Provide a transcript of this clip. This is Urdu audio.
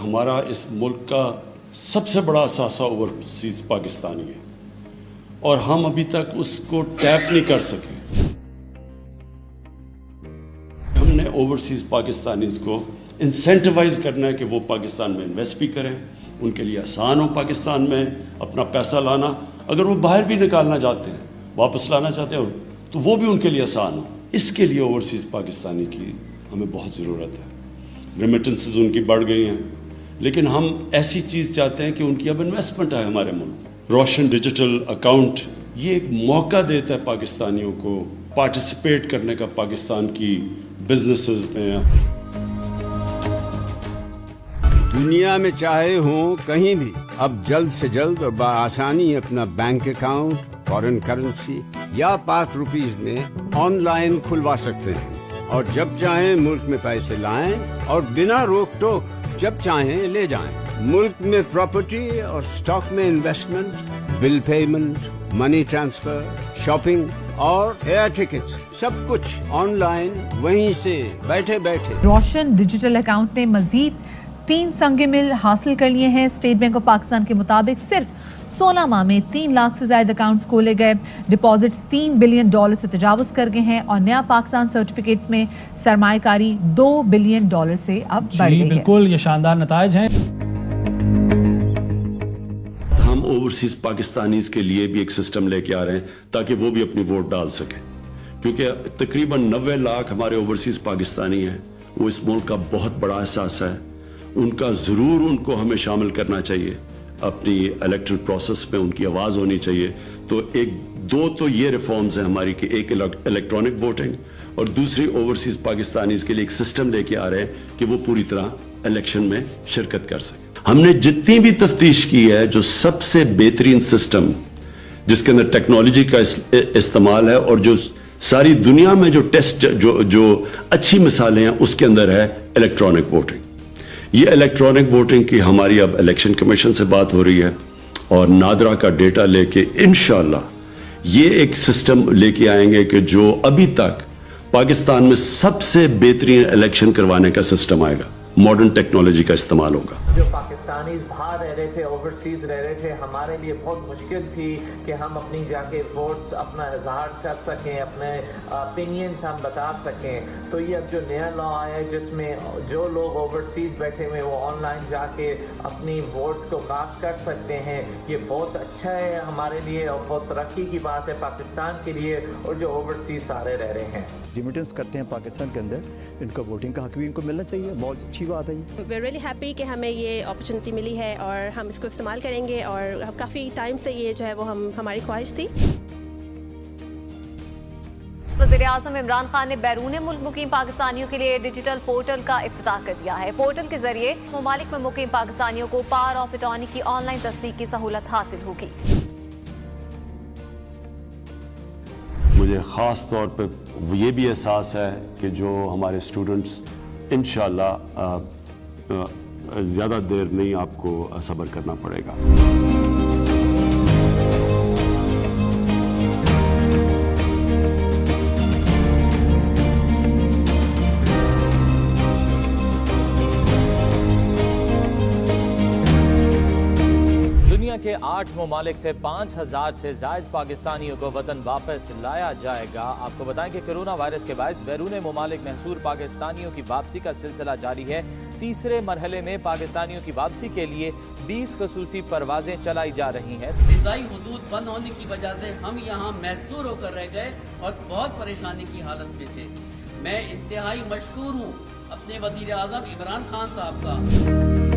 ہمارا اس ملک کا سب سے بڑا اثاثہ اوورسیز پاکستانی ہے اور ہم ابھی تک اس کو ٹیپ نہیں کر سکے. ہم نے اوورسیز پاکستانیز کو انسینٹیوائز کرنا ہے کہ وہ پاکستان میں انویسٹ بھی کریں. ان کے لیے آسان ہو پاکستان میں اپنا پیسہ لانا. اگر وہ باہر بھی نکالنا چاہتے ہیں, واپس لانا چاہتے ہیں, تو وہ بھی ان کے لیے آسان ہو. اس کے لیے اوورسیز پاکستانی کی ہمیں بہت ضرورت ہے. ریمیٹنسز ان کی بڑھ گئی ہیں, لیکن ہم ایسی چیز چاہتے ہیں کہ ان کی اب انویسٹمنٹ آئے ہمارے ملک. روشن ڈیجیٹل اکاؤنٹ یہ ایک موقع دیتا ہے پاکستانیوں کو پارٹیسپیٹ کرنے کا پاکستان کی بزنسز میں. دنیا میں چاہے ہوں کہیں بھی اب جلد سے جلد اور بآسانی اپنا بینک اکاؤنٹ فارن کرنسی یا پاک روپیز میں آن لائن کھلوا سکتے ہیں اور جب چاہیں ملک میں پیسے لائیں اور بنا روک ٹوک جب چاہیں لے جائیں. ملک میں پراپرٹی اور سٹاک میں investment, bill payment, money transfer, shopping اور ایئر ٹکٹس سب کچھ آن لائن وہیں سے بیٹھے بیٹھے. روشن ڈیجیٹل اکاؤنٹ نے مزید 3 سنگ مل حاصل کر لیے ہیں. اسٹیٹ بینک آف پاکستان کے مطابق صرف 16 ماہ میں 3 لاکھ سے زائد اکاؤنٹس کھولے گئے. ڈپازٹس $3 بلین سے تجاوز کر گئے ہیں اور نیا پاکستان سرٹیفکیٹس میں سرمایہ کاری $2 بلین سے اب بڑھ گئی ہے. بالکل, یہ شاندار نتائج ہیں. ہم اوورسیز پاکستانیز کے لیے بھی ایک سسٹم لے کے آ رہے ہیں تاکہ وہ بھی اپنی ووٹ ڈال سکیں, کیونکہ تقریباً 90 لاکھ ہمارے اوورسیز پاکستانی ہیں. وہ اس ملک کا بہت بڑا احساس ہے. ان کا ضرور ان کو ہمیں شامل کرنا چاہیے اپنی الیکٹرل پروسیس میں. ان کی آواز ہونی چاہیے. تو دو تو یہ ریفارمز ہیں ہماری کہ ایک الیکٹرانک ووٹنگ اور دوسری اوورسیز پاکستانیز کے لیے ایک سسٹم لے کے آ رہے ہیں کہ وہ پوری طرح الیکشن میں شرکت کر سکیں. ہم نے جتنی بھی تفتیش کی ہے, جو سب سے بہترین سسٹم جس کے اندر ٹیکنالوجی کا استعمال ہے اور جو ساری دنیا میں جو ٹیسٹ جو اچھی مثالیں ہیں اس کے اندر ہے الیکٹرانک ووٹنگ. یہ الیکٹرانک ووٹنگ کی ہماری اب الیکشن کمیشن سے بات ہو رہی ہے اور نادرا کا ڈیٹا لے کے انشاءاللہ یہ ایک سسٹم لے کے آئیں گے کہ جو ابھی تک پاکستان میں سب سے بہترین الیکشن کروانے کا سسٹم آئے گا. ماڈرن ٹیکنالوجی کا استعمال ہوگا. جو پاکستانیز باہر رہ رہے تھے, اوورسیز رہ رہے تھے, ہمارے لیے بہت مشکل تھی کہ ہم اپنی جا کے ووٹس اپنا اظہار کر سکیں, اپنے اپینینس ہم بتا سکیں. تو یہ اب جو نیا لا آیا ہے جس میں جو لوگ اوورسیز بیٹھے ہوئے وہ آن لائن جا کے اپنی ووٹس کو کاسٹ کر سکتے ہیں, یہ بہت اچھا ہے ہمارے لیے اور بہت ترقی کی بات ہے پاکستان کے لیے اور جو اوورسیز سارے رہ رہے ہیں. ریمیٹنس کرتے ہیں پاکستان کے اندر, ان کا ووٹنگ کا حق بھی ان کو ملنا چاہیے. بہت اچھی بات ہے. وی آر ریئلی ہیپی کہ ہمیں یہ اپرچونٹی ملی ہے اور ہم اس کو استعمال کریں گے اور کافی ٹائم سے یہ جو ہے وہ ہماری خواہش تھی. وزیر اعظم عمران خان نے بیرون ملک مقیم پاکستانیوں کے لیے ڈیجیٹل پورٹل کا افتتاح کر دیا ہے. پورٹل کے ذریعے ممالک میں مقیم پاکستانیوں کو پاور آف اٹارنی کی آن لائن تصدیق کی سہولت حاصل ہوگی. مجھے خاص طور پہ یہ بھی احساس ہے کہ جو ہمارے اسٹوڈنٹس انشاءاللہ زیادہ دیر نہیں آپ کو صبر کرنا پڑے گا. دنیا کے 8 ممالک سے 5000 سے زائد پاکستانیوں کو وطن واپس لایا جائے گا. آپ کو بتائیں کہ کرونا وائرس کے باعث بیرون ممالک محصور پاکستانیوں کی واپسی کا سلسلہ جاری ہے. تیسرے مرحلے میں پاکستانیوں کی واپسی کے لیے 20 خصوصی پروازیں چلائی جا رہی ہیں. فضائی حدود بند ہونے کی وجہ سے ہم یہاں محصور ہو کر رہ گئے اور بہت پریشانی کی حالت میں تھے. میں انتہائی مشکور ہوں اپنے وزیر اعظم عمران خان صاحب کا.